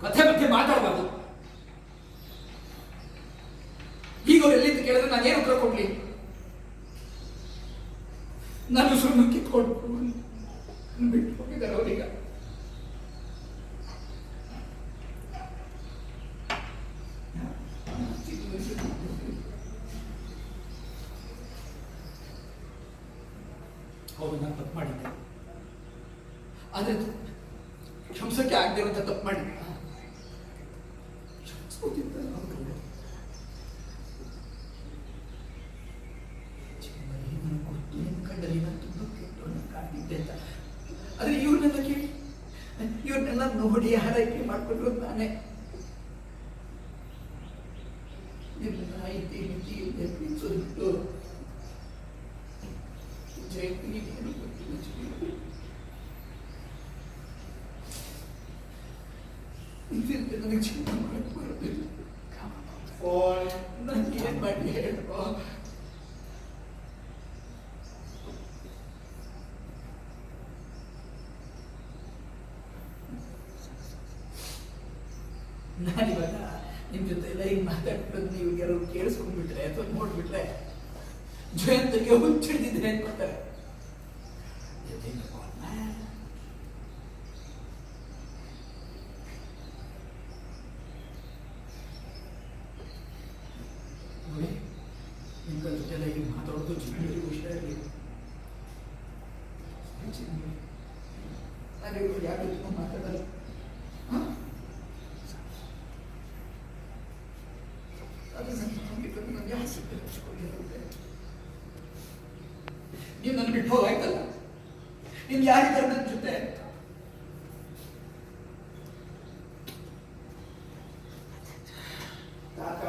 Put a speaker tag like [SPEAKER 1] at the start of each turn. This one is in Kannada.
[SPEAKER 1] ಕಥೆ ಬಗ್ಗೆ ಮಾತಾಡಬಾರ್ದು. ಈಗ ಅವ್ರು ಎಲ್ಲಿಂದ ಕೇಳಿದ್ರೆ ನಾನು ಏನು ಉತ್ತರ ಕೊಡ್ಲಿ? ನಾನು ಸುಮ್ಮನೆ ಕಿತ್ಕೊಂಡು ಬಿಟ್ಟು ಹೋಗಿದ್ದಾರೆ ಅವರೀಗ. ಹೌದು, ನಾನು ತಪ್ಪು ಮಾಡಿದ್ದೆ, ಆದರೆ ಕ್ಷಮಿಸಕ್ಕೆ ಆಗದೆ ಇರುವಂತ ತಪ್ಪು ಮಾಡಿದ್ದೆ. ಆದ್ರೆ ಇವ್ರನ್ನೆಲ್ಲ ಕೇಳಿ, ಇವ್ರನ್ನೆಲ್ಲ ನೋಡಿ ಹಾರೈಕೆ ಮಾಡ್ಕೊಂಡು ನಾನೇ ಇತಿ ಮಿತಿ ಪ್ರೀತಿಸೋದು ಜಯಂತಿ ನನಗೆ ಜೀವನ ಮಾಡಕ್ಕೆ ಬರೋದಿಲ್ಲ. ನನಗೆ ಏನ್ ಮಾಡಿ ಹೇಳುವ? ನಾನಿವಾಗ ನಿಮ್ ಜೊತೆ ಎಲ್ಲ ಹಿಂಗ್ ಮಾತಾಡ್ಕೊಂಡು ನೀವು ಯಾರು ಕೇಳಿಸ್ಕೊಂಡ್ಬಿಟ್ರೆ ಅಥವಾ ನೋಡ್ಬಿಟ್ರೆ ಜಯಂತರಿಗೆ ಹುಚ್ಚಿಡ್ದಿದ್ರೆ ಅನ್ಕೊತಾರೆ. ನೋಡಿ, ನಿಮ್ಗಳ ಜೊತೆ ಎಲ್ಲ ಹಿಂಗ್ ಮಾತಾಡೋದು ಜೀವನದಲ್ಲಿ ಹುಷಾರಾಗಿ. ಯಾರು ಮಾತಾಡಲ್ಲ. ನೀವು ನನ್ನ ಬಿಟ್ಟು ಹೋಗಾಯ್ತಲ್ಲ, ನಿನ್ ಯಾರಿದ್ದಾರೆ ನನ್ನ ಜೊತೆ?
[SPEAKER 2] ತಾಕ